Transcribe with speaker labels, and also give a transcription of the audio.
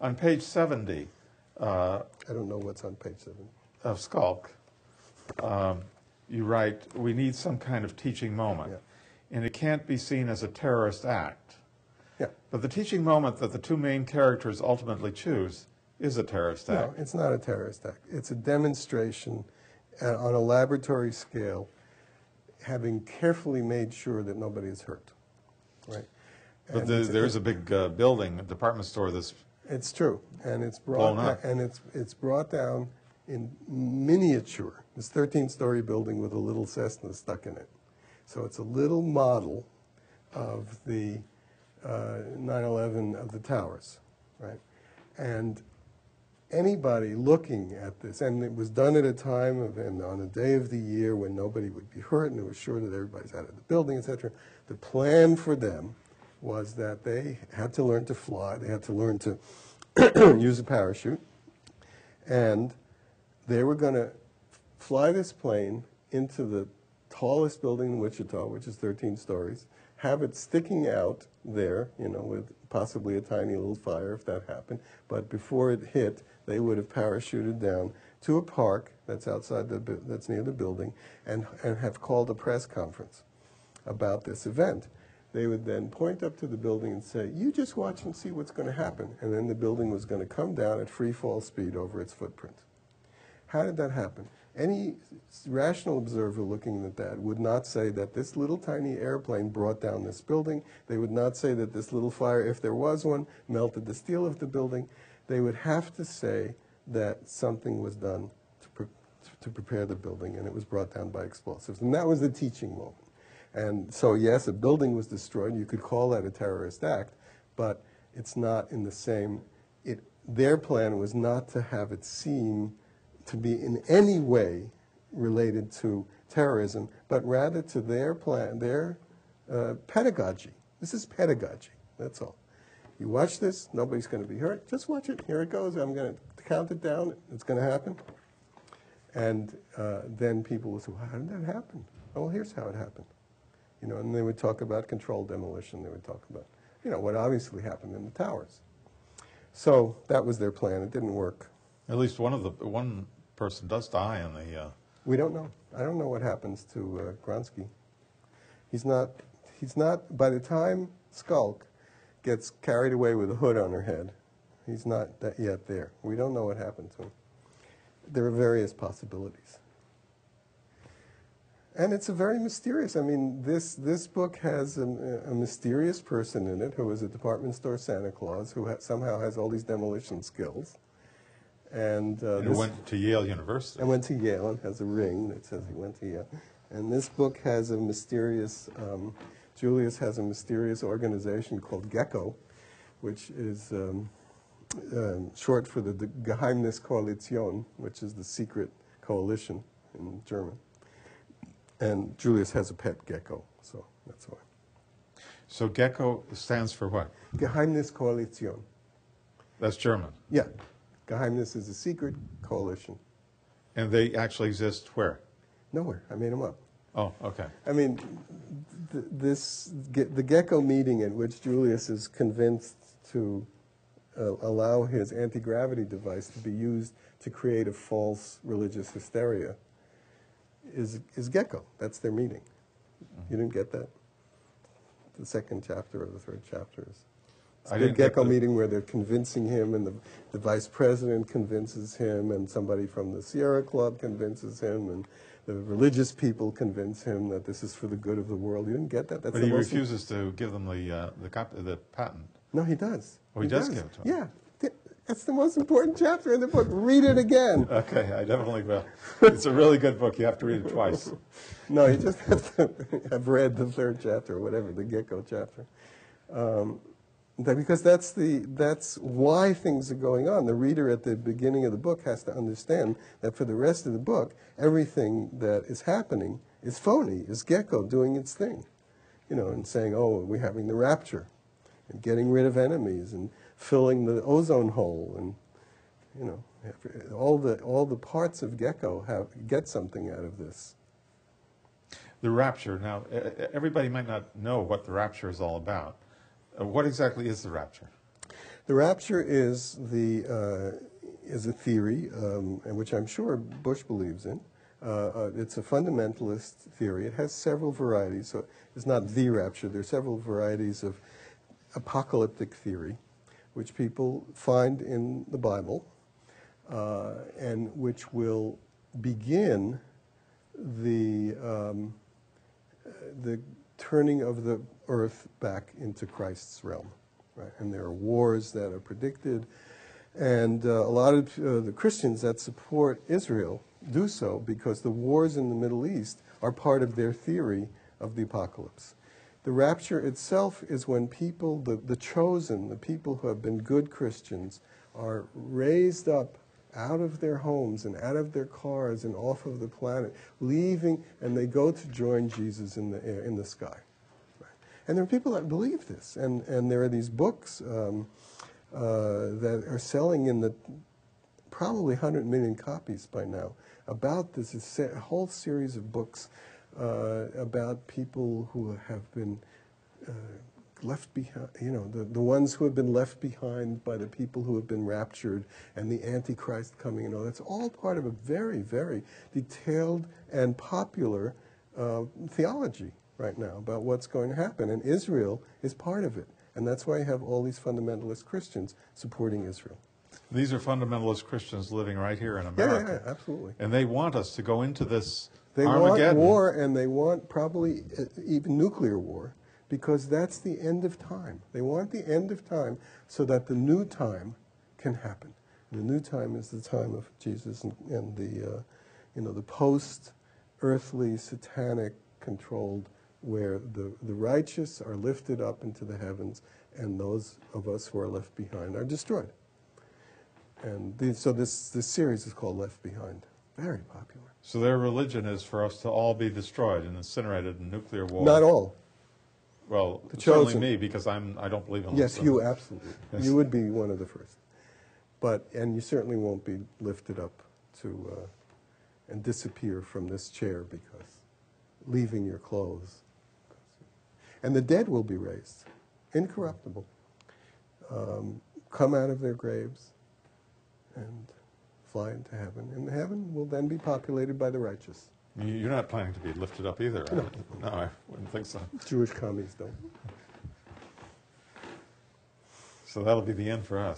Speaker 1: On page 70
Speaker 2: I don't know what's on page 7.
Speaker 1: of Skulk, you write, we need some kind of teaching moment, and it can't be seen as a terrorist act.
Speaker 2: Yeah.
Speaker 1: But the teaching moment that the two main characters ultimately choose is a terrorist act.
Speaker 2: No, it's not a terrorist act. It's a demonstration on a laboratory scale, having carefully made sure that nobody is hurt. Right.
Speaker 1: But there is a big building, a department store that's
Speaker 2: It's true, and it's
Speaker 1: blown
Speaker 2: brought
Speaker 1: up.
Speaker 2: and it's brought down in miniature. This 13-story building with a little Cessna stuck in it. So it's a little model of the 9/11 of the towers, right? And anybody looking at this, and it was done at a time of, and on a day of the year when nobody would be hurt, and it was sure that everybody's out of the building, etc. The plan for them was that they had to learn to fly, they had to learn to use a parachute, and they were going to fly this plane into the tallest building in Wichita, which is 13 stories, have it sticking out there, you know, with possibly a tiny little fire if that happened, but before it hit, they would have parachuted down to a park that's outside that's near the building, and have called a press conference about this event. They would then point up to the building and say, you just watch and see what's going to happen. And then the building was going to come down at free fall speed over its footprint. How did that happen? Any rational observer looking at that would not say that this little tiny airplane brought down this building. They would not say that this little fire, if there was one, melted the steel of the building. They would have to say that something was done to prepare the building, and it was brought down by explosives. And that was the teaching moment. And so, yes, a building was destroyed. You could call that a terrorist act, but it's not in the same. Their plan was not to have it seem to be in any way related to terrorism, but rather to their plan, their pedagogy. This is pedagogy. That's all. You watch this. Nobody's going to be hurt. Just watch it. Here it goes. I'm going to count it down. It's going to happen. And then people will say, well, how did that happen? Oh, well, here's how it happened. You know, and they would talk about controlled demolition. They would talk about, you know, what obviously happened in the towers. So that was their plan. It didn't work.
Speaker 1: At least one person does die in the.
Speaker 2: We don't know. I don't know what happens to Gronsky. He's not. By the time Skulk gets carried away with a hood on her head, he's not yet there. We don't know what happened to him. There are various possibilities. And it's a very mysterious, I mean, this book has a mysterious person in it who is a department store Santa Claus who somehow has all these demolition skills. And
Speaker 1: who went to Yale University.
Speaker 2: And went to Yale and has a ring that says he went to Yale. And this book has a mysterious, Julius has a mysterious organization called Gecko, which is short for the Geheimnis Koalition, which is the secret coalition in German. And Julius has a pet gecko, so that's why.
Speaker 1: So Gecko stands for what?
Speaker 2: Geheimnis Koalition.
Speaker 1: That's German.
Speaker 2: Yeah. Geheimnis is a secret coalition.
Speaker 1: And they actually exist where?
Speaker 2: Nowhere. I made them up.
Speaker 1: Oh, okay.
Speaker 2: I mean, the Gecko meeting at which Julius is convinced to allow his anti-gravity device to be used to create a false religious hysteria is Gecko. That's their meeting. You didn't get that? The second chapter of the third chapter is the Gecko meeting where they're convincing him, and the vice president convinces him, and somebody from the Sierra Club convinces him, and the religious people convince him that this is for the good of the world. You didn't get that? That's
Speaker 1: but he refuses to give them the patent.
Speaker 2: No, he does.
Speaker 1: Oh, he does give it to them?
Speaker 2: Yeah. That's the most important chapter in the book. Read it again.
Speaker 1: Okay, I definitely will. It's a really good book. You have to read it twice.
Speaker 2: No, you just have to have read the third chapter or whatever, the Gecko chapter. Because that's why things are going on. The reader at the beginning of the book has to understand that for the rest of the book, everything that is happening is phony, is Gecko doing its thing. You know, and saying, oh, we're having the rapture, and getting rid of enemies, and filling the ozone hole, and you know, all the parts of Gecko get something out of this.
Speaker 1: The rapture. Now, everybody might not know what the rapture is all about. What exactly is the rapture?
Speaker 2: The rapture is a theory, which I'm sure Bush believes in. It's a fundamentalist theory. It has several varieties, so it's not the rapture. There are several varieties of apocalyptic theory, which people find in the Bible, and which will begin the turning of the earth back into Christ's realm. Right? And there are wars that are predicted, and a lot of the Christians that support Israel do so because the wars in the Middle East are part of their theory of the apocalypse. The rapture itself is when people, the chosen, the people who have been good Christians, are raised up out of their homes and out of their cars and off of the planet, leaving, and they go to join Jesus in the sky. Right? And there are people that believe this, and there are these books that are selling in the probably 100 million copies by now about this. It's a whole series of books about people who have been left behind, the ones who have been left behind by the people who have been raptured, and the Antichrist coming and all. That's all part of a very, very detailed and popular theology right now about what's going to happen. And Israel is part of it. And that's why you have all these fundamentalist Christians supporting Israel.
Speaker 1: These are fundamentalist Christians living right here in America.
Speaker 2: Yeah, absolutely.
Speaker 1: And they want us to go into this
Speaker 2: They
Speaker 1: Armageddon.
Speaker 2: want war, and they want probably even nuclear war, because that's the end of time. They want the end of time so that the new time can happen. The new time is the time of Jesus and the post-earthly, satanic controlled, where the righteous are lifted up into the heavens, and those of us who are left behind are destroyed. And so this series is called Left Behind. Very popular.
Speaker 1: So their religion is for us to all be destroyed and incinerated in nuclear war.
Speaker 2: Not all.
Speaker 1: Well,
Speaker 2: The
Speaker 1: certainly
Speaker 2: chosen.
Speaker 1: me, because I don't believe in
Speaker 2: Yes,
Speaker 1: this.
Speaker 2: you absolutely.
Speaker 1: Yes.
Speaker 2: You would be one of the first. And you certainly won't be lifted up and disappear from this chair because leaving your clothes. And the dead will be raised, incorruptible, come out of their graves and fly into heaven. And heaven will then be populated by the righteous.
Speaker 1: You're not planning to be lifted up either. No, I wouldn't think so.
Speaker 2: Jewish commies don't.
Speaker 1: So that'll be the end for us.